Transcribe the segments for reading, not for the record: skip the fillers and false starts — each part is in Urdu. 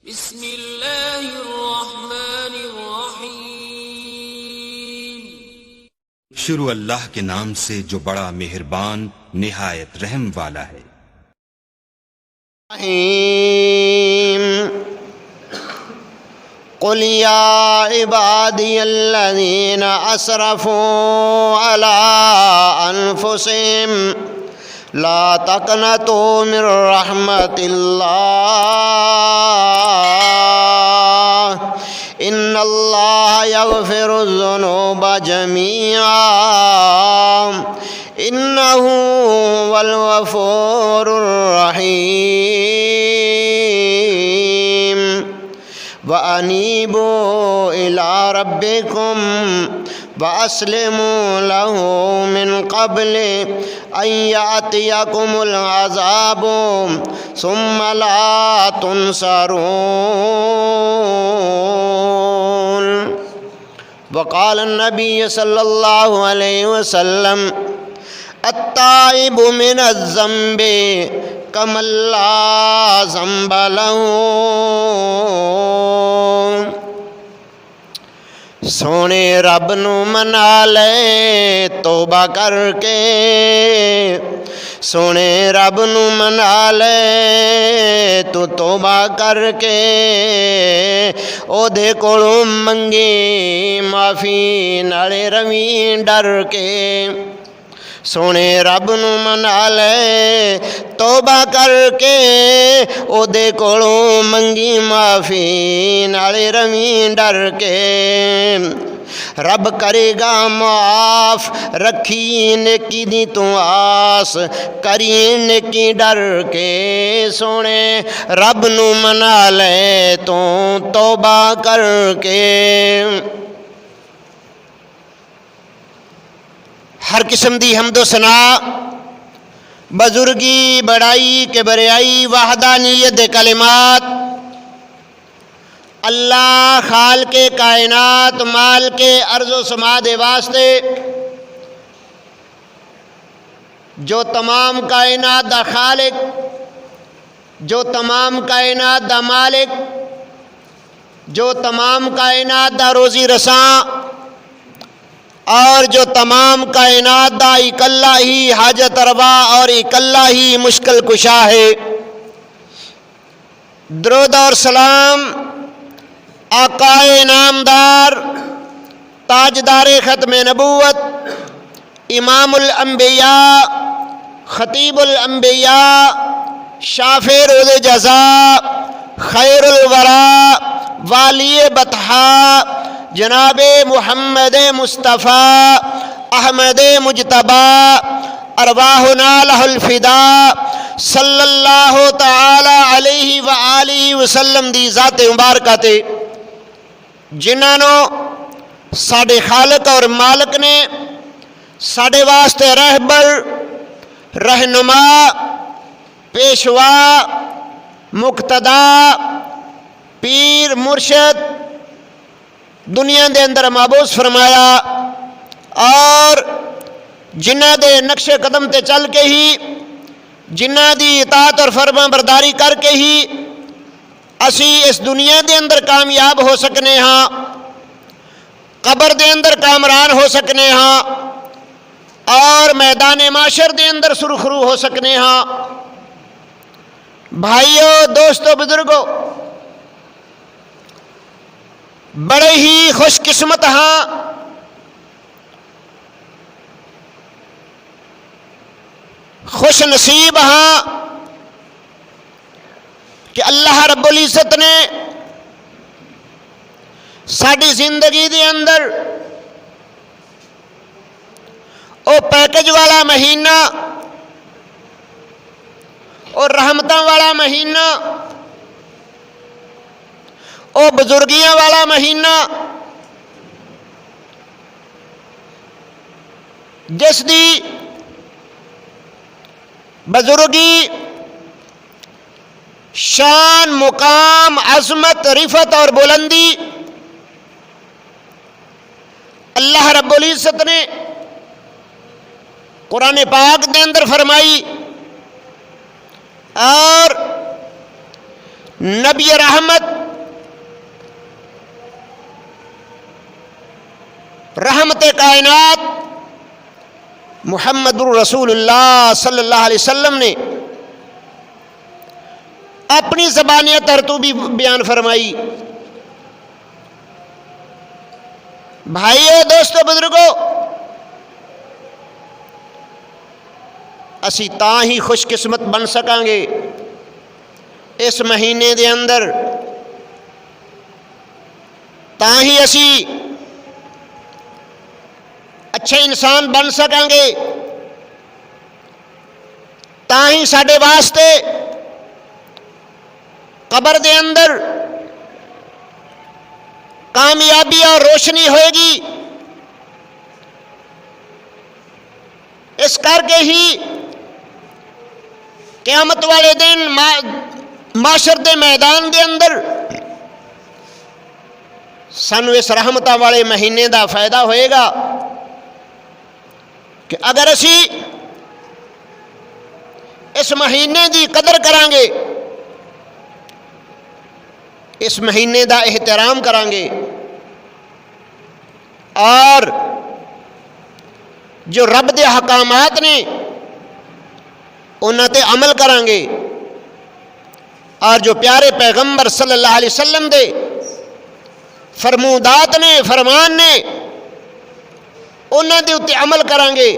بسم اللہ الرحمن الرحیم۔ شروع اللہ کے نام سے جو بڑا مہربان نہایت رحم والا ہے۔ قل یا عبادی الذین اسرفوا علی انفسہم لا تقنطوا من رحمت اللہ ان اللہ یغفر الذنوب جميعا انہ هو الغفور الرحیم وَأَنِيبُوا إِلَىٰ رَبِّكُمْ وَأَسْلِمُوا لَهُ مِنْ قَبْلِ أَنْ يَأْتِيَكُمُ الْعَذَابُ ثُمَّ لَا تُنْصَرُونَ۔ وقال النبي صلى الله عليه وسلم التائب من الذنب کمن لا ذنب لہ۔ سونے رب نو منا لے توبہ کر کے، سونے رب نو منا لے تو توبہ کر کے، او دے کولوں منگی معافی نالے رویں ڈر کے۔ سونے رب نو منا لے توبہ کر کے، او دے کولوں منگی معافی نالے رویں ڈر کے۔ رب کرے گا معاف، رکھی نیکی دی تو آس، کری نیکی ڈر کے۔ سونے رب نو منا لے تو توبہ کر کے۔ ہر قسم دی حمد و ثنا، بزرگی بڑائی کبریائی وحدانیت کلمات اللہ خالق کائنات مال کے ارض و سما دے واسطے، جو تمام کائنات دا خالق، جو تمام کائنات دا مالک، جو تمام کائنات دا روزی رساں، اور جو تمام کائنات دا اکلا ہی حاجت روا اور اکلا ہی مشکل کشا ہے۔ درود اور سلام آقا نامدار، تاجدار ختم نبوت، امام الانبیاء، خطیب الانبیاء، شافع روز جزا، خیر الورا، والی بطحاء، جناب محمد مصطفیٰ احمد مجتبیٰ ارواحنا لہ الفداء صلی اللہ تعالی علیہ وآلہ وسلم دی ذات مبارکہ تے، جنہاں نو ساڑے خالق اور مالک نے ساڑے واسطے رہبر، رہنما، پیشوا، مقتدا، پیر، مرشد دنیا دے اندر مابوس فرمایا، اور جنہ دے نقش قدم تے چل کے ہی، جنہ دی اطاعت اور فرما برداری کر کے ہی اسی اس دنیا دے اندر کامیاب ہو سکنے ہاں، قبر دے اندر کامران ہو سکنے ہاں، اور میدان معاشر دے اندر سرخرو ہو سکنے ہاں۔ بھائیو، دوستو، بزرگو، بڑے ہی خوش قسمت ہاں خوش نصیب ہاں کہ اللہ رب العزت نے ساری زندگی دے اندر او پیکج والا مہینہ، اور رحمتاں والا مہینہ، او بزرگیاں والا مہینہ، جس دی بزرگی، شان، مقام، عظمت، رفعت اور بلندی اللہ رب العزت نے قرآن پاک دے اندر فرمائی، اور نبی رحمت رحمت کائنات محمد الرسول اللہ صلی اللہ علیہ وسلم نے اپنی زبان اطہر تو بھی بیان فرمائی۔ بھائیو، دوستو، بزرگو، اسی تاں ہی خوش قسمت بن سکاں گے اس مہینے دے اندر، تاں ہی اسی اچھے انسان بن سکاں گے، تاں ہی ساڈے واسطے قبر دے اندر کامیابی اور روشنی ہوئے گی۔ اس کر کے ہی قیامت والے دن معاشر دے میدان دے اندر سانو اس رحمتہ والے مہینے دا فائدہ ہوئے گا کہ اگر اسی اس مہینے دی قدر کریں گے، اس مہینے دا احترام کریں گے، اور جو رب دے حکامات نے انہاں تے عمل کریں گے، اور جو پیارے پیغمبر صلی اللہ علیہ وسلم دے فرمودات نے، فرمان نے، انہاں دے اتے عمل کریں گے،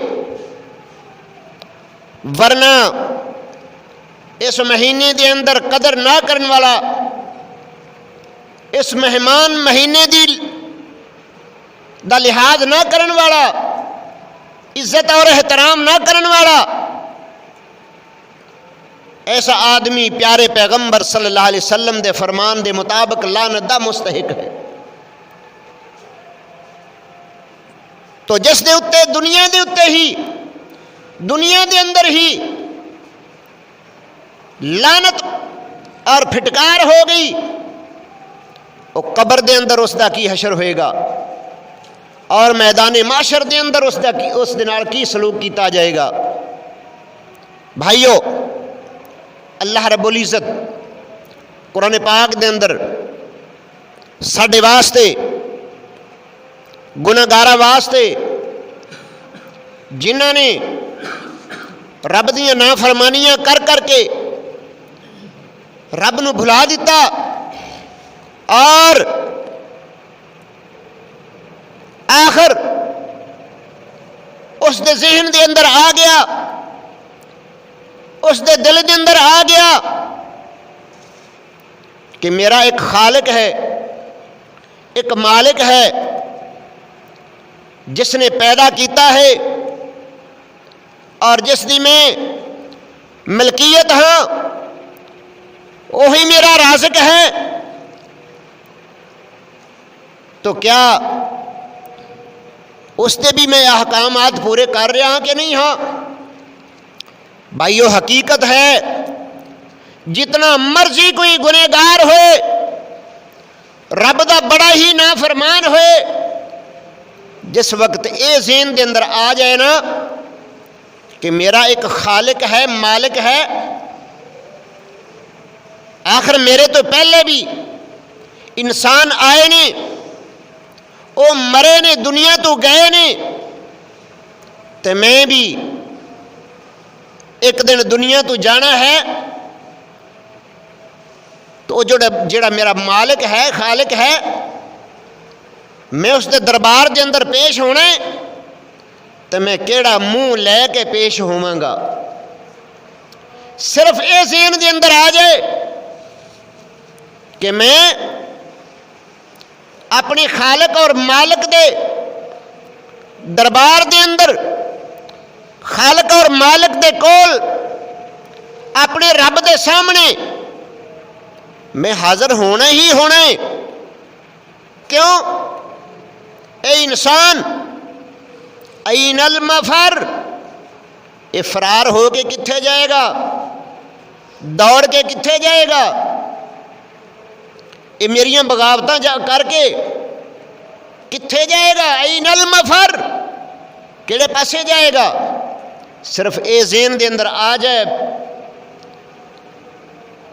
ورنہ اس مہینے دے اندر قدر نہ کرن والا، اس مہمان مہینے دا لحاظ نہ کرن والا، عزت اور احترام نہ کرن والا، ایسا آدمی پیارے پیغمبر صلی اللہ علیہ وسلم دے فرمان دے مطابق لعنت دا مستحق ہے۔ تو جس دے اتے دنیا دے اتے ہی، دنیا دے اندر ہی لعنت اور پھٹکار ہو گئی، وہ قبر دے اندر اس دا کی حشر ہوئے گا، اور میدان معاشر دے اندر اس دے نال کی سلوک کیتا جائے گا۔ بھائیو، اللہ رب العزت قرآن پاک دے اندر ساڈے واسطے، گناہگاراں واسطے، جنہاں نے رب دیاں نافرمانیاں کر کر کے رب نو بھلا دیتا، اور آخر اس دے ذہن دے اندر آ گیا، اس دے دل دے اندر آ گیا کہ میرا ایک خالق ہے، ایک مالک ہے، جس نے پیدا کیتا ہے اور جس دی میں ملکیت ہاں، وہی میرا رازق ہے، تو کیا اس نے بھی میں احکامات پورے کر رہا ہوں کہ نہیں؟ ہاں بھائیو، حقیقت ہے جتنا مرضی کوئی گنہگار ہوئے، رب دا بڑا ہی نافرمان ہوئے، جس وقت اے ذہن دے اندر آ جائے نا کہ میرا ایک خالق ہے، مالک ہے، آخر میرے تو پہلے بھی انسان آئے نے، وہ مرے نے، دنیا تو گئے نے، تو میں بھی ایک دن دنیا تو جانا ہے، تو جڑا میرا مالک ہے، خالق ہے، میں اس دے دربار دے اندر پیش ہونا ہے، تو میں کیڑا منہ لے کے پیش ہوواں گا؟ صرف اے ذہن دے اندر آ جائے کہ میں اپنی خالق اور مالک دے دربار دے اندر، خالق اور مالک دے کول، اپنے رب دے سامنے میں حاضر ہونا ہی ہونا ہے۔ کیوں؟ اے انسان، این المفر، یہ فرار ہو کے کتھے جائے گا؟ دوڑ کے کتھے جائے گا؟ یہ میریاں بغاوتاں کر کے کتھے جائے گا؟ این المفر، کیڑے پاسے جائے گا؟ صرف اے ذہن دے اندر آ جائے،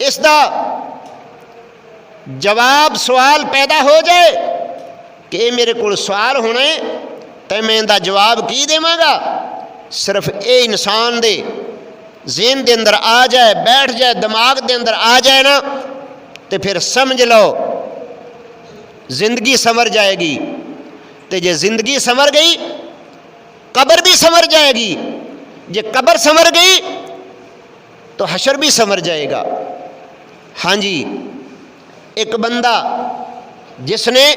اس دا جواب سوال پیدا ہو جائے کہ اے میرے کو سوال ہونا ہے تے میں دا جواب کی دیواں گا؟ صرف اے انسان دے ذہن دے اندر آ جائے، بیٹھ جائے، دماغ دے اندر آ جائے نا، تے پھر سمجھ لو زندگی سنور جائے گی۔ تے جے زندگی سنور گئی قبر بھی سنور جائے گی، جے قبر سنور گئی تو حشر بھی سنور جائے گا۔ ہاں جی، ایک بندہ جس نے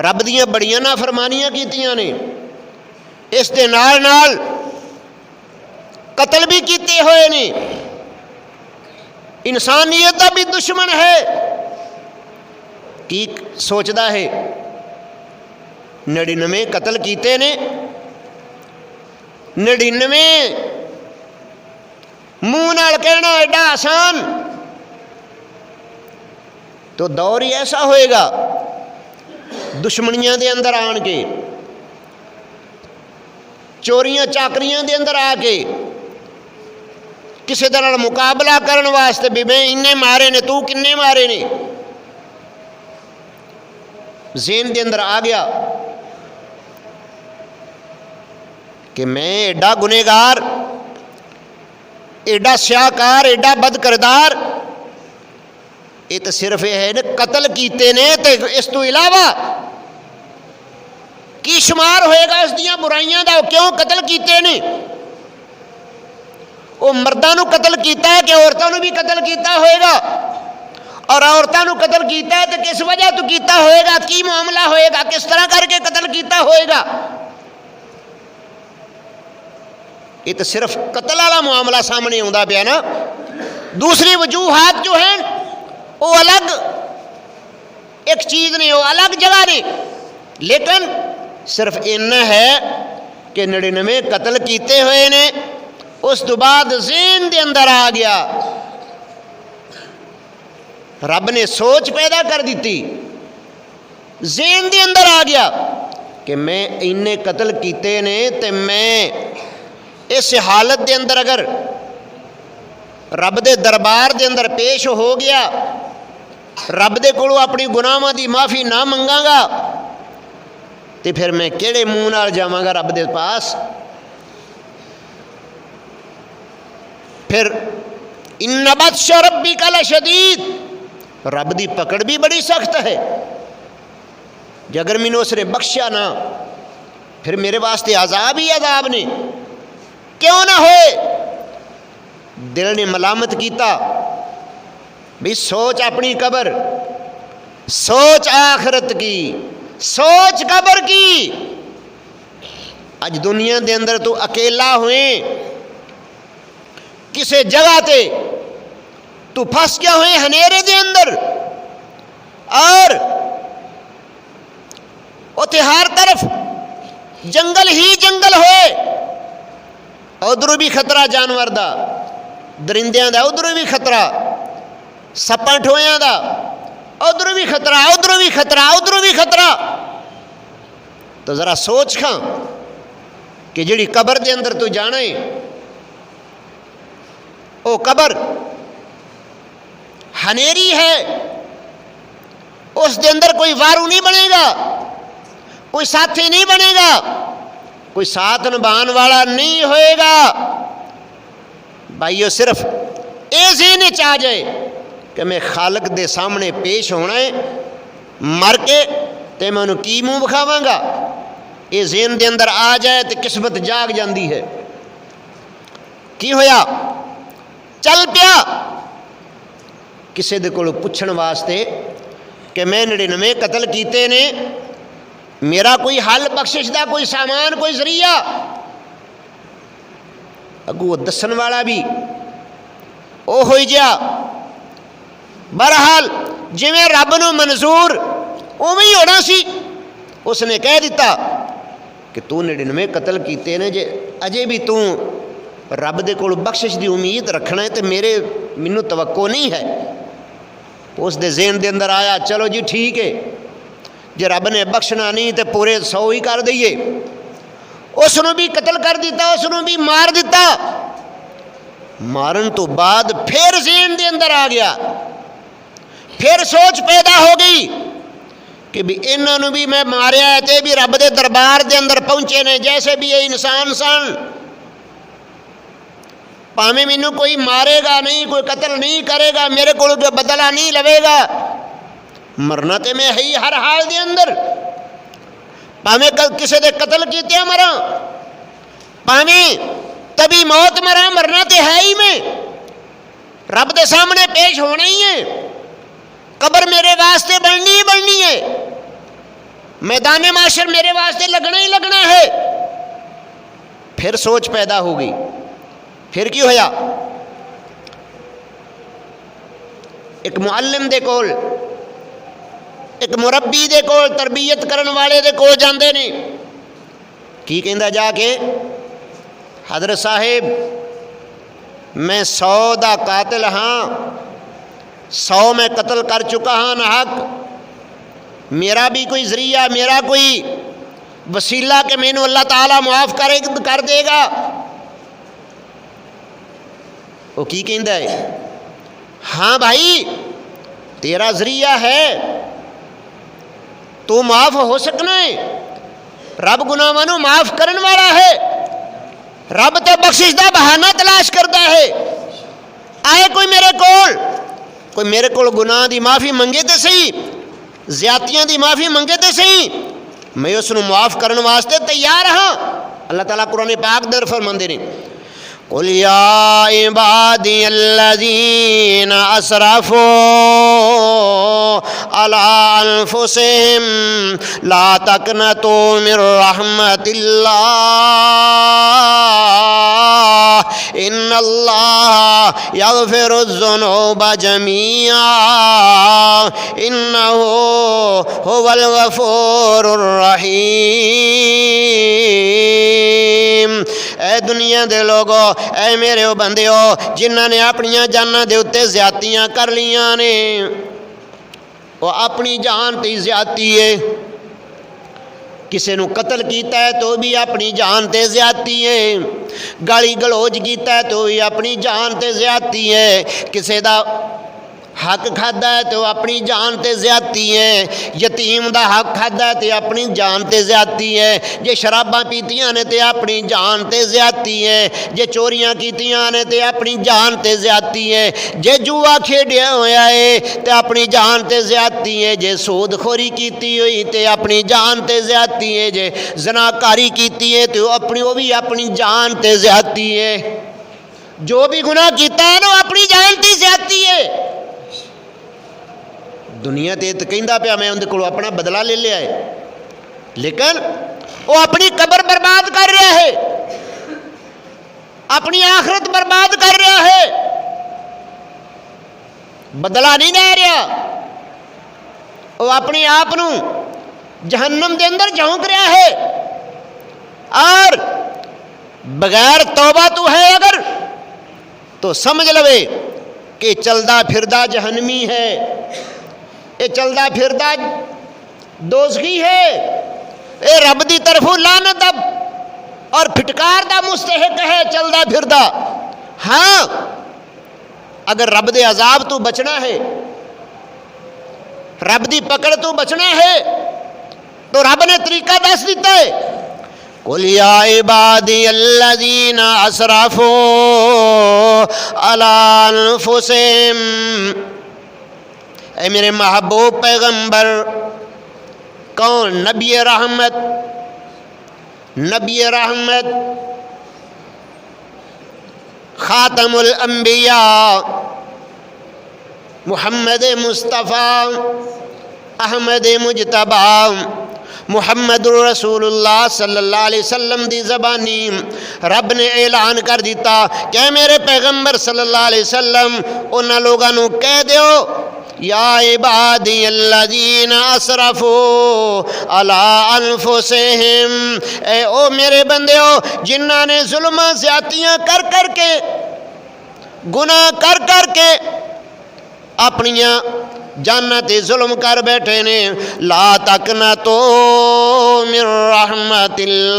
رب دیاں بڑیاں نافرمانیاں کیتیاں نے، اس دے نال نال قتل بھی کیتے ہوئے نے، انسانیت دا بھی دشمن ہے، کی سوچدا ہے 99 قتل کیتے نے، 99 منہ نال کہنا ایڈا آسان؟ تو دور ہی ایسا ہوئے گا دشمنیاں دے اندر آن کے، چوریاں چاکریاں دے اندر آ کے کسی طرح مقابلہ کرن واسطے بھی میں انہیں مارے نے، تو کنے مارے نے، ذہن دے اندر آ گیا کہ میں ایڈا گنہگار، ایڈا سیاکار، ایڈا بد کردار، یہ تو صرف یہ ہے نا قتل کیتے نے، تے اس تو علاوہ کی شمار ہوئے گا اس دیاں برائیاں دا؟ کیوں قتل کیتے نے؟ وہ مرداں نو قتل کیتا ہے کہ عورتاں نو بھی قتل کیتا ہوئے گا؟ اور عورتاں نو قتل کیتا ہے تو کس وجہ تو کیتا ہوئے گا؟ کی معاملہ ہوئے گا؟ کس طرح کر کے قتل کیتا ہوئے گا؟ یہ تو صرف قتل والا معاملہ سامنے آندا پیا نا، دوسری وجوہات جو ہیں وہ الگ ایک چیز نے، وہ الگ جگہ نے، لیکن صرف اتنا ہے کہ 99 قتل کیتے ہوئے نے، اس تو بعد ذہن دے اندر آ گیا، رب نے سوچ پیدا کر دیتی، ذہن دے اندر آ گیا کہ میں انہیں قتل کیتے نے، تے میں اس حالت دے اندر اگر رب دے دربار دے اندر پیش ہو گیا، رب دے کولوں اپنی گناہاں دی معافی نہ منگاں گا، تے پھر میں کیڑے منہ نال جاواں گا رب دے پاس؟ پھر ان بطش ربک لشدید، رب دی پکڑ بھی بڑی سخت ہے، کہ اگر مینوں اس نے بخشیا نہ پھر میرے واسطے عذاب ہی عذاب نے۔ کیوں نہ ہوئے؟ دل نے ملامت کیتا بھی سوچ اپنی قبر، سوچ آخرت کی، سوچ قبر کی، اج دنیا دے اندر تو اکیلا ہوئے، کسے جگہ تے تو پھنس گیا ہوئے ہنیرے دے اندر، اور اوتے ہر طرف جنگل ہی جنگل ہوئے، ادھر بھی خطرہ جانور دا، درندیاں دا ادھر بھی خطرہ، سپاں ٹھویاں دا ادھر بھی خطرہ، ادھر بھی خطرہ، ادھر بھی خطرہ۔ تو ذرا سوچ کھاں کہ جڑی قبر دے اندر تو جانا ہے، او قبر ہنیری ہے، اس دے اندر کوئی وارو نہیں بنے گا، کوئی ساتھی نہیں بنے گا، کوئی ساتھ نبھان والا نہیں ہوئے گا۔ بھائیو صرف اے ذہن وچ آ جائے کہ میں خالق دے سامنے پیش ہونا ہے، مر کے تے میں انہوں کی منہ بکھاواں گا، اے ذہن دے اندر آ جائے تے قسمت جاگ جاندی ہے۔ کی ہویا؟ چل پیا کسے دے کولوں پوچھن واسطے کہ میں 99 قتل کیتے نے، میرا کوئی حل بخشش دا کوئی سامان، کوئی ذریعہ؟ اگو دسن والا بھی او ہوئی جا۔ بہرحال جویں رب نو منظور اوویں ہی ہونا سی، اس نے کہہ دیتا کہ تو 99 قتل کیتے نے، جے اجے بھی تو رب دے کول بخشش دی امید رکھنا ہے تے مینوں توقع نہیں ہے۔ اس دے ذہن دے اندر آیا چلو جی ٹھیک ہے، جے رب نے بخشنا نہیں تے پورے 100 ہی کر دئیے۔ اس نو بھی قتل کر دیتا، اس نو بھی مار دیتا۔ مارن تو بعد پھر ذہن دے اندر آ گیا، پھر سوچ پیدا ہو گئی کہ بھی انہوں بھی میں ماریا ہے تے بھی رب دے دربار دے اندر پہنچے نے جیسے بھی یہ انسان سن. پاویں مینوں کوئی مارے گا نہیں, کوئی قتل نہیں کرے گا, میرے کو بدلہ نہیں لوے گا, مرنا تے میں ہے ہی ہر حال دے اندر. پاویں کسے دے قتل کیتے مراں, پاویں تبھی موت مراں, مرنا تے ہے ہی میں, رب دے سامنے پیش ہونا ہی ہے. قبر میرے واسطے بننی ہی بننی ہے, میدان معاشر میرے واسطے لگنا ہی لگنا ہے. پھر سوچ پیدا ہوگی. پھر کی ہویا, ایک معلم دے کول, ایک مربی دے کول, تربیت کرن والے دے کول جاندے نے. کی کہندا جا کے, حضرت صاحب میں 100 دا قاتل ہاں, 100 میں قتل کر چکا ہاں ناحق, میرا بھی کوئی ذریعہ, میرا کوئی وسیلہ کہ مینوں اللہ تعالیٰ معاف کر دے گا. وہ کی کہندا ہے, ہاں بھائی تیرا ذریعہ ہے, تو معاف ہو سکنا ہے. رب گناہاں نوں معاف کرن والا ہے, رب تو بخشش دا بہانہ تلاش کرتا ہے. آئے کوئی میرے کول گناہ دی معافی منگے تے صحیح, زیادتیاں دی معافی منگے تے صحیح, میں اس نوں معاف کرن واسطے تیار ہاں. اللہ تعالیٰ قرآن پاک در فرماندے نے, قل یا عبادی الذین اسرفوا علی انفسہم لا تقنطوا من رحمت اللہ ان اللہ یغفر الذنوب جميعا انہ هو الغفور الرحیم. اے دنیا دے لوگو, اے میرے او بندیو جنہاں نے اپنیاں جاناں دے اتے زیادتیاں کر لیاں نے, وہ اپنی جان تے زیادتی ہے. کسے نو قتل کیتا ہے تو بھی اپنی جان تے زیادتی ہے, گالی گلوچ کیتا ہے تو بھی اپنی جان تے زیادتی ہے, کسے دا حق کھادا ہے تو اپنی جان تے زیادتی ہے, یتیم دا حق کھادا ہے تے اپنی جان تے زیادتی ہے, جے شراباں پیتیاں نے تے اپنی جان تے زیادتی ہے, جے چوریاں کیتیاں نے تے اپنی جان تے زیادتی ہے, جے جوا کھیڈیا ہویا ہے تے اپنی جان تے زیادتی ہے, جے سود خوری کیتی ہوئی تے اپنی جان تے زیادتی ہے, جے زناکاری کیتی ہے تو وہ بھی اپنی جان تے زیادتی ہے. جو بھی گناہ کیتا ہے نا اپنی جان تے زیادتی ہے. دنیا تے کہندا پیا میں اندے کولوں اپنا بدلہ لے لیا ہے, لیکن وہ اپنی قبر برباد کر رہا ہے, اپنی آخرت برباد کر رہا ہے, بدلہ نہیں لے رہا. وہ اپنی آپ نو جہنم دے اندر جھونک رہا ہے, اور بغیر توبہ تو ہے اگر تو سمجھ لوے کہ چلدا پھردا جہنمی ہے, اے چلدا پھردا دوزخی ہے, اے رب دی طرفوں لعنت اور پھٹکار دا مستحق ہے چلدا پھردا. ہاں اگر رب دے عذاب تو بچنا ہے, رب دی پکڑ تو بچنا ہے, تو رب نے طریقہ دس دیتا ہے, قل یا عبادی الذین اسرفوا علی انفسہم. اے میرے محبوب پیغمبر, کون؟ نبی رحمت, نبی رحمت, خاتم الانبیاء, محمد مصطفیٰ, احمد مجتبیٰ, محمد رسول اللہ صلی اللہ علیہ وسلم دی زبانی رب نے اعلان کر دیتا کہ میرے پیغمبر صلی اللہ علیہ وسلم انہاں لوگاں نوں کہہ دیو, یا عبادی الذین اسرفوا علی انفسہم, اے او میرے بندیو جنہاں نے ظلماں زیادتیاں کر کر کے, گناہ کر کر کے اپنیاں جاناں تے ظلم کر بیٹھے نے, لا تقنطوا من رحمت اللہ,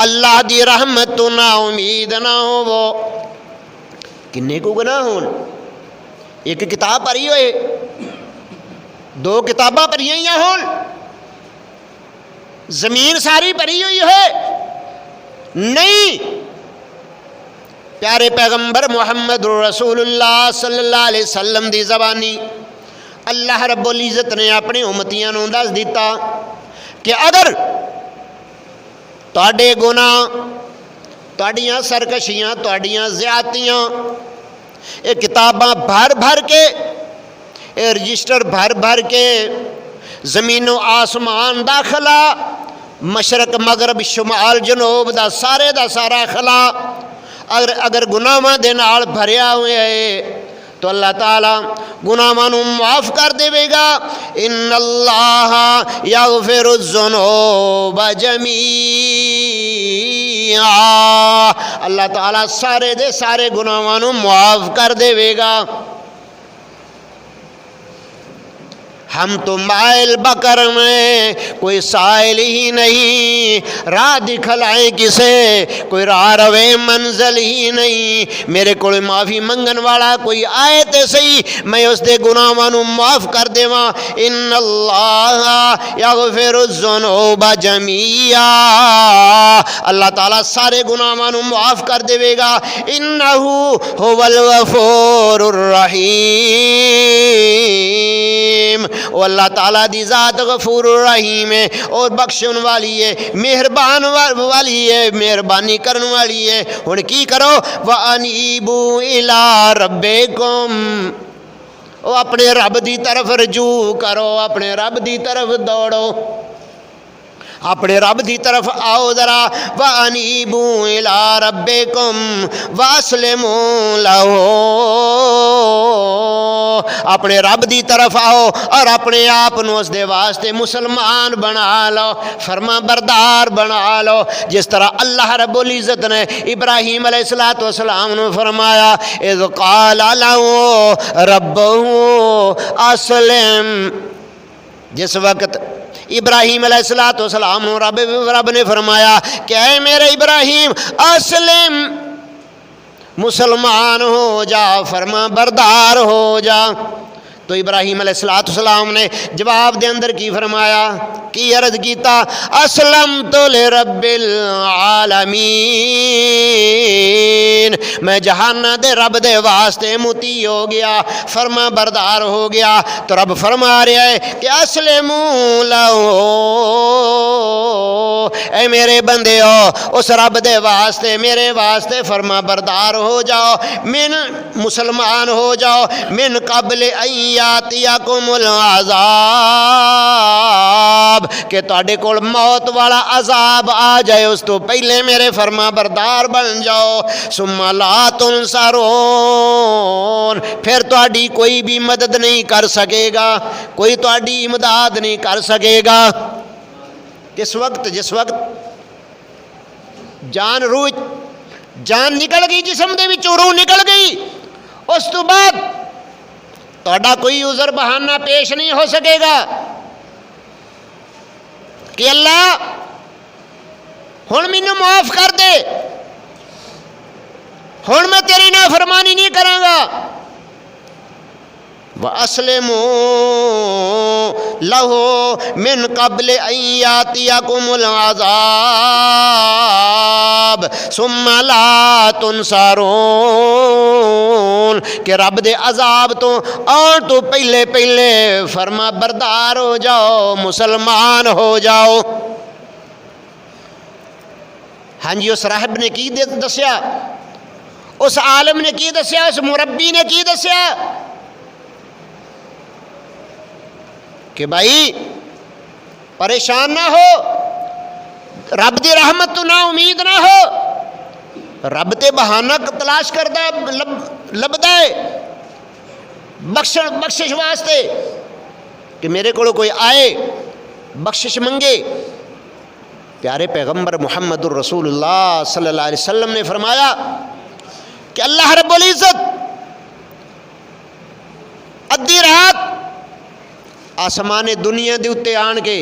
اللہ دی رحمت تو نا امید نہ ہوو. کنے کو گناہ ہون, ایک کتاب پڑھی ہوئے دو کتاباں پڑھیاں ہوئی ہون، زمین ساری پڑھی ہوئی ہے؟ نہیں، پیارے پیغمبر محمد رسول اللہ صلی اللہ علیہ وسلم دی زبانی اللہ رب العزت نے اپنے امتیاں نوں دس دیتا کہ اگر تواڈے گناہ، تواڈیاں سرکشیاں، تواڈیاں زیادتیاں یہ کتاباں بھر بھر کے، یہ رجسٹر بھر بھر کے زمین و آسمان دا خلا، مشرق مغرب شمال جنوب دا سارا خلا اگر گناہاں دے نال بھریا ہویا ہے تو اللہ تعالیٰ گناہاں نوں معاف کر دے گا۔ ان اللہ یغفر الذنوب جمیعا، اللہ تعالیٰ سارے دے سارے گناہاں نوں معاف کر دے گا۔ ہم تو مائل بکر میں کوئی سائل ہی نہیں، راہ دکھلائیں کسے کوئی راہ روے منزل ہی نہیں، میرے کو معافی منگن والا کوئی آئے تے صحیح میں اس دے گناہاں نوں معاف کر دیواں۔ ان اللہ یغفر الذنوب جمیعا، اللہ تعالیٰ سارے گناہاں نوں معاف کر دے گا۔ انہ هو الغفور الرحیم، وہ اللہ تعالیٰ دی ذات غفور الرحیم ہے اور بخشن والی ہے، مہربان والی ہے، مہربانی کرن والی ہے۔ ہن کی کرو؟ وَأَنِيبُوا إِلَىٰ رَبِّكُمْ، وہ اپنے رب دی طرف رجوع کرو، اپنے رب دی طرف دوڑو، اپنے رب دی طرف آؤ ذرا۔ وَأَنِيبُوا إِلَىٰ رَبِّكُمْ وَأَسْلِمُوا لَهُ، اپنے رب دی طرف آؤ اور اپنے آپ نو اس دے واسطے مسلمان بنا لو، فرما بردار بنا لو، جس طرح اللہ رب العزت نے ابراہیم علیہ السلام نے فرمایا اذ قال له ربه اسلم، جس وقت ابراہیم علیہ السلام رب نے فرمایا کہ اے میرے ابراہیم اسلم، مسلمان ہو جا، فرما بردار ہو جا۔ تو ابراہیم علیہ السلام نے جواب دے اندر کی فرمایا، کی عرض کیتا، اسلمت لرب العالمین، میں جہانہ دے رب دے واسطے متی ہو گیا، فرما بردار ہو گیا۔ تو رب فرما رہا ہے کہ اسلموا لہو، اے میرے بندے ہو اس رب دے واسطے، میرے واسطے فرما بردار ہو جاؤ، من مسلمان ہو جاؤ، من قبل یاتیکم العذاب، کہ تواڈے کول موت والا عذاب آ جائے اس تو پہلے میرے فرما بردار بن جاؤ۔ ثم لا تنصرون، پھر تواڈی کوئی بھی مدد نہیں کر سکے گا، کوئی تواڈی امداد نہیں کر سکے گا۔ جس وقت جان نکل گئی، جسم دے وچوں روح نکل گئی، اس تو بعد تہاڈا کوئی عذر بہانہ پیش نہیں ہو سکے گا کہ اللہ ہن مینوں معاف کر دے، ہن میں تیری نافرمانی نہیں کراں گا۔ وَأَسْلِمُوا لَهُ مِنْ قَبْلِ أَنْ يَأْتِيَكُمُ الْعَذَابُ ثُمَّ لَا تُنْصَرُونَ، کہ رب دے عذاب تو اور تو پہلے فرما بردار ہو جاؤ، مسلمان ہو جاؤ۔ ہاں جی، اس راہب نے کی دسیا، اس عالم نے کی دسیا، اس مربی نے کی دسیا کہ بھائی پریشان نہ ہو، رب دی رحمت تو نہ امید نہ ہو، رب تے بہانہ تلاش کردا لبدا ہے بخشش واسطے کہ میرے کو کوئی آئے بخشش منگے۔ پیارے پیغمبر محمد الرسول اللہ صلی اللہ علیہ وسلم نے فرمایا کہ اللہ رب العزت ادھی رات آسمان دنیا دے اتے آن کے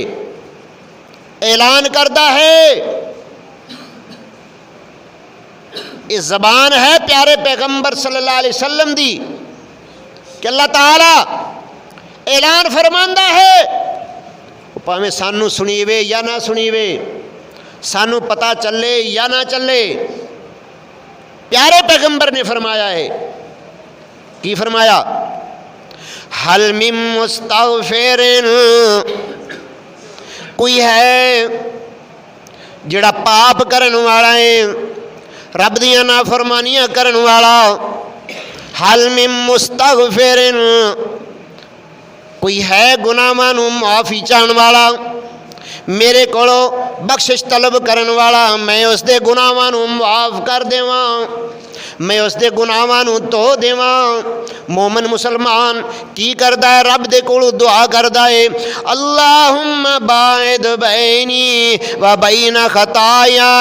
اعلان کرتا ہے، اس زبان ہے پیارے پیغمبر صلی اللہ علیہ وسلم دی کہ اللہ تعالیٰ اعلان فرماندا ہے، پاویں سانو سنیوے یا نہ سنیوے، سانو پتہ چلے یا نہ چلے، پیارے پیغمبر نے فرمایا ہے، کی فرمایا؟ حل من مستغفر، کوئی ہے جڑا پاپ کرن والا ہے، رب دیاں نافرمانیاں کرن والا، حل من مستغفر، کوئی ہے گناہاں نوں معافی چاہن والا، میرے کولو بخشش طلب کرن والا، میں اس دے گناہاں نوں معاف کر دیواں، میں اس دے گناہاں نوں دھو دیواں۔ مومن مسلمان کی کردا ہے؟ رب دے کولو دعا کردا ہے، اللہم باعد بینی و بین خطایا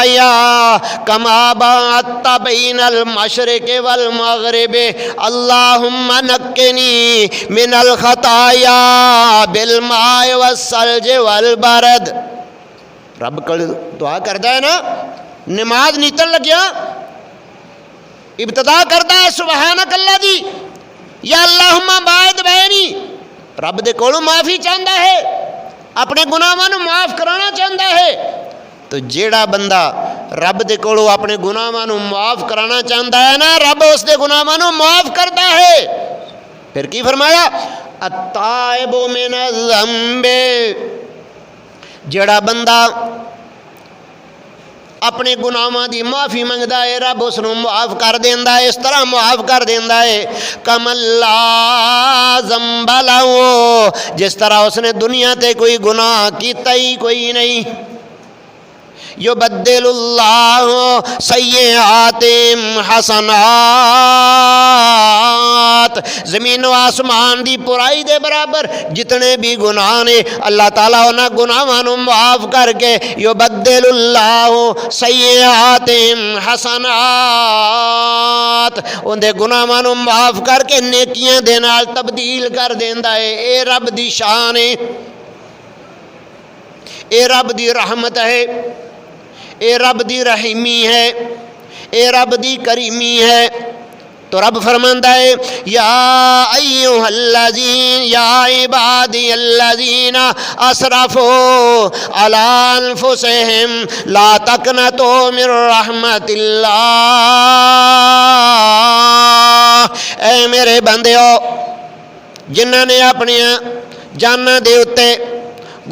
کما باعدت بین المشرق والمغرب، اللہم نقنی من الخطایا بالماء والثلج والبرد۔ رب کول دعا کردا ہے نا، نماز نیتن لگیا ابتدا کردا ہے سبحانک اللہ دی، یا اللہم باعد بینی، رب دے کولوں معافی چاہندا ہے، اپنے گناہاں نوں معاف کرانا چاہندا ہے۔ تو جیڑا بندہ رب دے کولوں اپنے گناہاں نوں معاف کرانا چاہندا ہے نا، رب اس دے گناہاں نوں معاف کردا ہے۔ پھر کی فرمایا؟ التائب من الذنب، جیڑا بندہ اپنے گناہاں دی معافی منگدا ہے، رب اس نوں معاف کر دیندا ہے، اس طرح معاف کر دیندا ہے کمن لا ذنب لہ، جس طرح اس نے دنیا تے کوئی گناہ کیتا ہی کوئی نہیں۔ یبدل اللہ سیئات حسنات، زمین و آسمان دی برائی دے برابر جتنے بھی گناہ نے اللہ تعالیٰ انہاں گناہاں نوں معاف کر کے یبدل اللہ سیئات حسنات، ان دے گناہاں نوں معاف کر کے نیکیاں دے نال تبدیل کر دیندا ہے۔ اے رب دی شان ہے، اے رب دی رحمت ہے، اے رب دی رحیمی ہے، اے رب دی کریمی ہے۔ تو رب فرماندا ہے یا ایھا الذین، یا عبادی الذین اسرفوا علی انفسہم لا تقنطوا من رحمت اللہ، اے میرے بندیو جنہاں نے اپنی جاناں دے اتے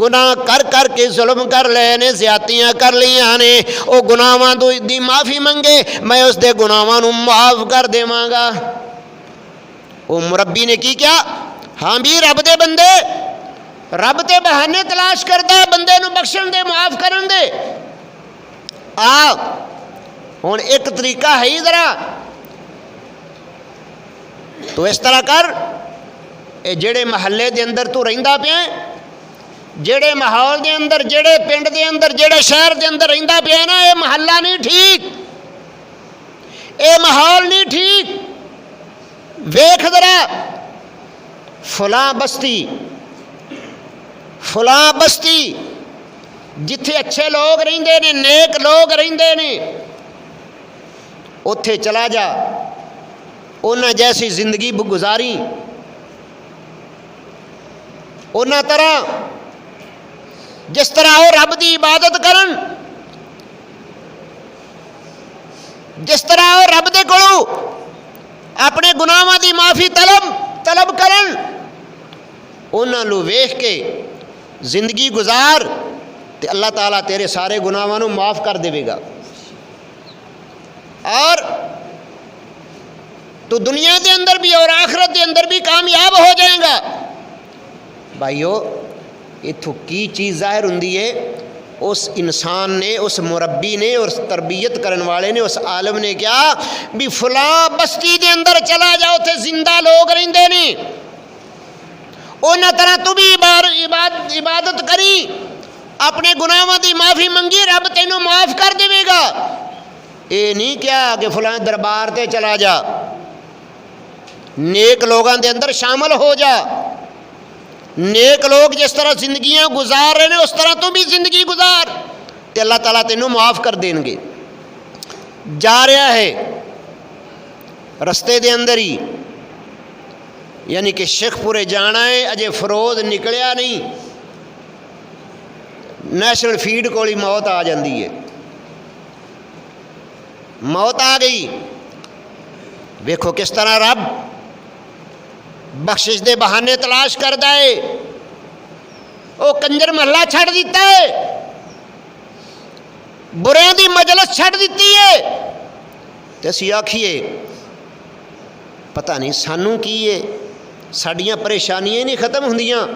گناہ کر کر کے ظلم کر لے نے، زیادتیاں کر لیاں نے، او گناہاں دی معافی منگے، میں اس دے گناہاں نوں معاف کر دیواں گا۔ او مربی نے کی کیا؟ ہاں بھی رب دے بندے، رب تے بہانے تلاش کردا ہے بندے نوں بخشن دے، معاف کرن دے۔ آ ہن ایک طریقہ ہے ہی ذرا، تو اس طرح کر، اے جڑے محلے دے اندر تو رہندا پیا، جڑے ماحول دے اندر، جڑے پنڈ دے اندر، جڑے شہر دے اندر رہندا پیا نا، اے محلہ نہیں ٹھیک، اے ماحول نہیں ٹھیک، ویکھ ذرا فلاں بستی، فلاں بستی جتھے اچھے لوگ رہندے نے، نیک لوگ رہندے نے، اوتھے چلا جا، انہاں جیسی زندگی گزاری، انہاں طرح جس طرح وہ رب دی عبادت کرن، جس طرح وہ رب دے کولوں اپنے گناہاں دی معافی طلب کرن، انہاں لو ویکھ کے زندگی گزار تے اللہ تعالیٰ تیرے سارے گناہاں نوں معاف کر دے گا، اور تو دنیا دے اندر بھی اور آخرت دے اندر بھی کامیاب ہو جائے گا۔ بھائیو اتھوں کی چیز ظاہر ہوندی ہے، اس انسان نے، اس مربی نے، اس تربیت کرن والے نے، اس عالم نے کیا بھی فلاں بستی دے اندر چلا جاؤ تے زندہ لوگ رہندے نے، انہاں طرح تو بھی عبادت کری، اپنے گناہاں دی معافی منگی، رب تینوں معاف کر دے گا۔ اے نہیں کیا کہ فلاں دربار تے چلا جا، نیک لوگاں دے اندر شامل ہو جا، نیک لوگ جس طرح زندگیاں گزار رہے ہیں اس طرح تو بھی زندگی گزار، تے اللہ تعالیٰ تینوں معاف کر دیں گے۔ جا رہا ہے رستے دے اندر ہی یعنی کہ شیخ پورے جانا ہے، اجے فروز نکلیا نہیں، نیشنل فیڈ کو ہی موت آ جاندی ہے، موت آ گئی۔ ویکھو کس طرح رب بخشش دے بہانے تلاش کردا ہے، وہ کنجر محلہ چھڑ دیتا ہے، بریاں دی مجلس چھڑ دیتی ہے، تے اسی آکھیے پتہ نہیں سانوں کی ہے، ساڈیاں پریشانیاں نہیں ختم ہوندیاں،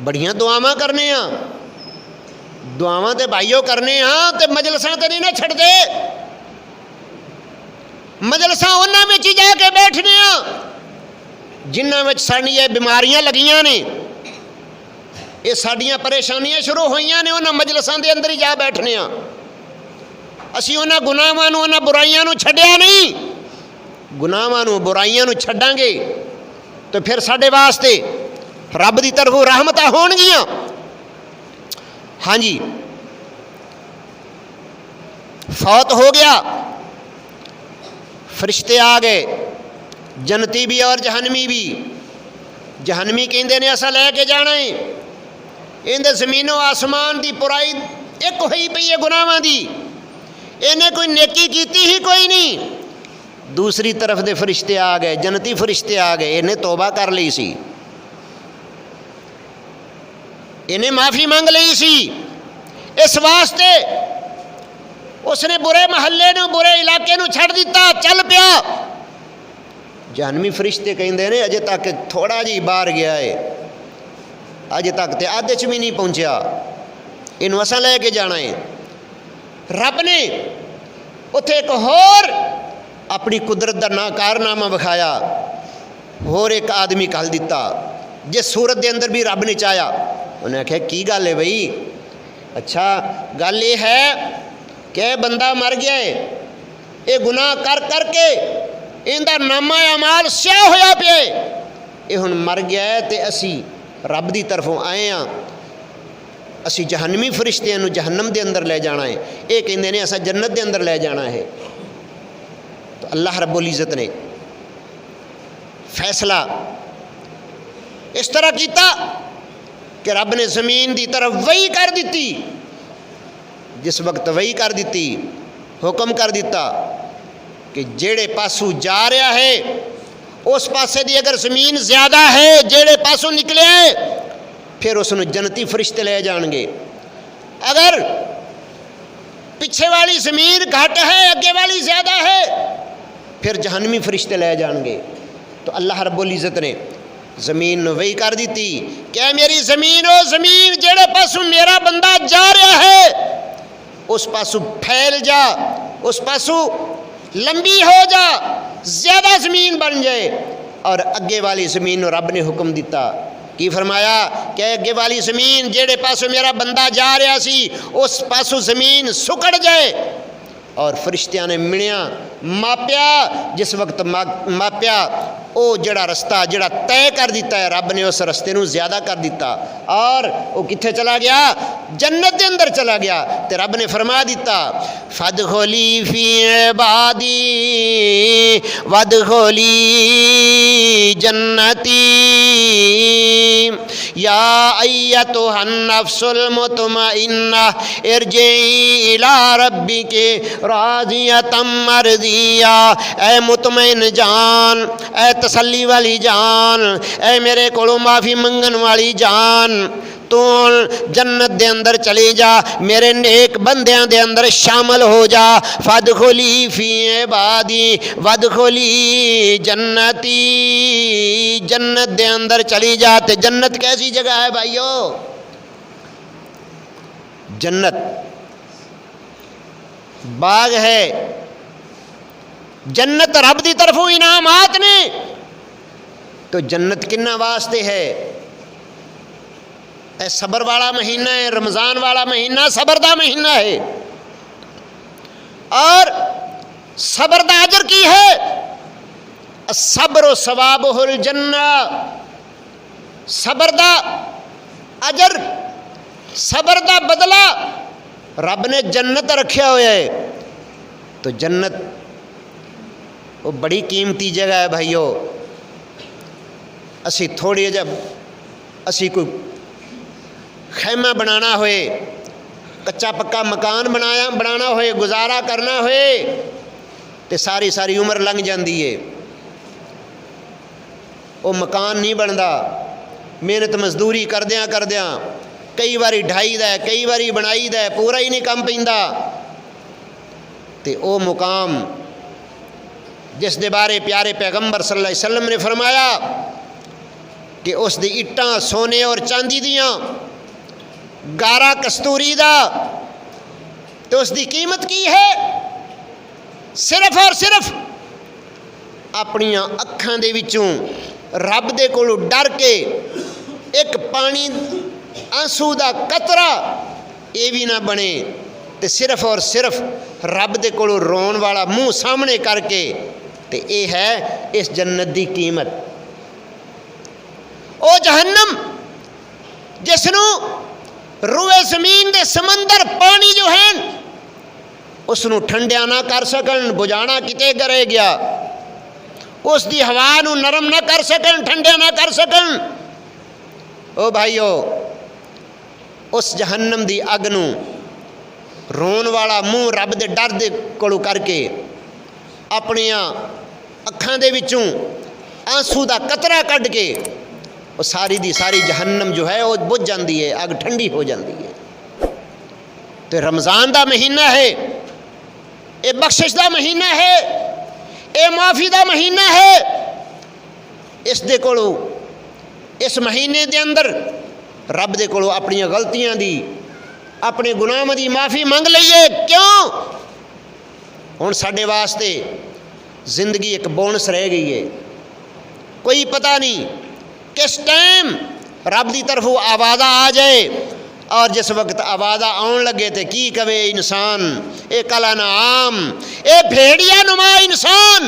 بڑیاں دعاواں کرنے ہاں، دعاواں تے بھائیو کرنے ہاں، تے مجلساں تے نہیں نہ چھڑ دے، مجلساں انہاں وچ ہی جا کے بیٹھنے ہاں جنہاں وچ ساڈیاں بیماریاں لگیاں نے، یہ ساڈیاں پریشانیاں شروع ہوئیاں نے، انہاں مجلساں دے اندر ہی جا بیٹھنے ہاں۔ اسی انہاں گناہاں نوں انہاں برائیاں نوں چھڈیا نہیں، گناہاں نوں برائیاں نوں چھڈاں گے تو پھر ساڈے واسطے رب دی طرفوں رحمتاں ہون گیاں۔ ہاں جی، فوت ہو گیا، فرشتے آ گئے، جنتی بھی اور جہنمی بھی۔ جہنمی کہندے نے اسا لے کے جانا ہے، اندے زمین و آسمان دی پرائی ایک ہوئی پئی ہے گناہاں دی، انہیں کوئی نیکی کیتی ہی کوئی نہیں۔ دوسری طرف دے فرشتے آ گئے، جنتی فرشتے آ گئے، انہیں توبہ کر لی سی، انہیں معافی مانگ لی سی، اس واسطے اس نے برے محلے نو برے علاقے نو چھڑ دیتا، چل پیا۔ جہنمی فرشتے کہندے نے اجے تک تھوڑا جی باہر گیا ہے، اجے تک تے آدھے چ بھی نہیں پہنچیا، انہوں اساں لے کے جانا ہے۔ رب نے اتھے ایک ہور اپنی قدرت دا ناکارنامہ بکھایا، ہور ایک آدمی کھل دیتا جس صورت دے اندر بھی رب نے چاہیا۔ انہیں کہا کی گل ہے بھئی؟ اچھا گل یہ ہے کہ بندہ مر گیا ہے، یہ گناہ کر کر کے اندر نامہ اعمال سیاہ ہویا پیا، یہ ہن مر گیا ہے تے اسی رب دی طرفوں آئے ہاں، اسی جہنمی فرشتیاں نو جہنم دے اندر لے جانا ہے، یہ کہندے نے اسا جنت دے اندر لے جانا ہے۔ تو اللہ رب العزت نے فیصلہ اس طرح کیتا کہ رب نے زمین دی طرف وحی کر دیتی، جس وقت وحی کر دیتی حکم کر دیتا کہ جیڑے پاسو جا رہا ہے اس پاسے دی اگر زمین زیادہ ہے، جیڑے پاسو نکلے ہے پھر اس نے جنتی فرشتے لے جان گے، اگر پیچھے والی زمین گھٹ ہے اگے والی زیادہ ہے پھر جہنمی فرشتے لے جان گے۔ تو اللہ رب العزت نے زمین نو وحی کر دیتی کہ میری زمین او زمین جیڑے پاسو میرا بندہ جا رہا ہے اس پاسو پھیل جا، اس پاسو لمبی ہو جا، زیادہ زمین بن جائے۔ اور اگے والی زمین نو رب نے حکم دیتا، کی فرمایا کہ اگے والی زمین جیڑے پاسو میرا بندہ جا رہا سی اس پاسو زمین سکڑ جائے۔ اور فرشتیاں نے منیا ماپیا، جس وقت ماپیا او جڑا رستہ جڑا طے کر دیتا ہے رب نے اس رستے نو زیادہ کر دیتا، اور وہ کتھے چلا گیا؟ جنت دے اندر چلا گیا۔ تے رب نے فرما دیتا فادخلی فی عبادی وادخلی جنتی یا ایتها النفس المطمئنہ ارجعی الی ربک راضیۃ مرضیہ۔ اے مطمئن جان، اے تسلی والی جان، اے میرے کولوں معافی منگن والی جان، تو جنت دے اندر چلی جا، میرے نیک بندیاں دے اندر شامل ہو جا۔ فادخلی فی عبادی وادخلی جنتی، جنت دے اندر چلی جا۔ تے جنت کیسی جگہ ہے بھائیو؟ جنت باغ ہے، جنت رب دی طرفوں انعامات نے۔ تو جنت کنہ واسطے ہے؟ اے صبر والا مہینہ ہے، رمضان والا مہینہ صبر دا مہینہ ہے، اور صبر دا اجر کی ہے؟ الصبر ثوابہ الجنہ، صبر دا اجر، صبر دا بدلہ رب نے جنت رکھیا ہوا ہے۔ تو جنت وہ بڑی قیمتی جگہ ہے بھائیو، اسی تھوڑے جب اسی کوئی خیمہ بنانا ہوئے، کچا پکا مکان بنانا ہوئے، گزارا کرنا ہوئے تو ساری ساری عمر لنگ جاندی ہے، وہ مکان نہیں بنتا، محنت مزدوری کردیاں کئی باری ڈھائی دا ہے، کئی باری بنائی دا ہے، پورا ہی نہیں کم پیندا، تے او مقام جس دے بارے پیارے پیغمبر صلی اللہ علیہ وسلم نے فرمایا کہ اس دی اٹاں سونے اور چاندی دیاں، گارا کستوری دا، تو اس دی قیمت کی ہے؟ صرف اور صرف اپنیاں اکھاں دے وچوں رب دے کولوں ڈر کے ایک پانی آنسو دا قطرہ یہ بھی نہ بنے، تے صرف اور صرف رب دے کولوں رون والا منہ سامنے کر کے، تے اے ہے اس جنت دی قیمت۔ او جہنم جس نو روئے زمین دے سمندر پانی جو ہیں اس نو ٹھنڈیا نہ کر سکن، بجھانا کتے کرے گیا، اس دی ہوا نو نرم نہ کر سکن، ٹھنڈیا نہ کر سکن، او بھائیو اس جہنم دی اگ نو رون والا منہ رب دے ڈر دے کولو کر کے اپنیاں اکھاں دے وچوں آنسو دا قطرہ کڈ کے وہ ساری دی ساری جہنم جو ہے وہ بجھ جاندی ہے، اگ ٹھنڈی ہو جاندی ہے۔ تو رمضان دا مہینہ ہے، اے بخشش دا مہینہ ہے، اے معافی دا مہینہ ہے، اس دے کولو اس مہینے دے اندر رب دے کولو اپنی غلطیاں دی، اپنے گناہاں دی معافی منگ لئیے۔ کیوں؟ ہن ساڈے واسطے زندگی ایک بونس رہ گئی ہے، کوئی پتہ نہیں کس ٹائم رب دی طرف آوازہ آ جائے، اور جس وقت آوازہ آن لگے تے کی کہے انسان، اے کلا نعام، اے بھیڑیا نما انسان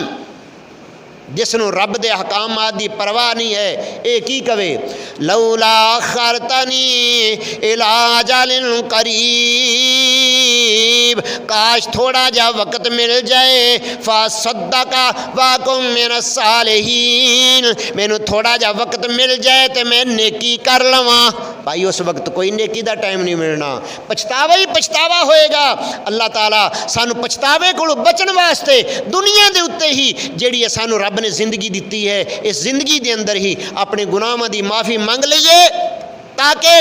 جس نو رب دے احکامات دی پرواہ نہیں ہے، اے کی کہے لولا اخرتنی الی اجل قریب، کاش تھوڑا جا وقت مل جائے، فصدق واکن من الصالحین، مینو تھوڑا جا وقت مل جائے تے میں نیکی کر لواں۔ بھائی اس وقت کوئی نیکی دا ٹائم نہیں ملنا، پچھتاوا ہی پچھتاوا ہوئے گا۔ اللہ تعالیٰ سانو پچھتاوے کو بچن واسطے دنیا دے اتے ہی جیڑی سانو رب نے زندگی دیتی ہے، اس زندگی دے اندر ہی اپنے گناہاں دی معافی مانگ لئیے، تاکہ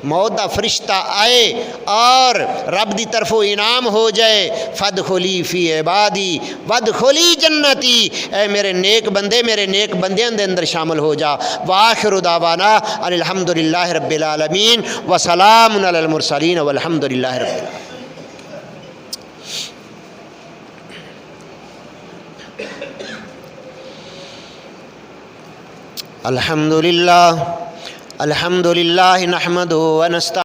موت دا فرشتہ آئے اور رب دی طرف انعام ہو جائے، فادخلی فی عبادی وادخلی جنتی، اے میرے نیک بندے میرے نیک بندیاں دے اندر شامل ہو جا۔ وآخر دعوانا ان الحمدللہ رب العالمین وسلام علی المرسلین والحمدللہ رب العالمین۔ الحمدللہ نحمدہ ونستعینہ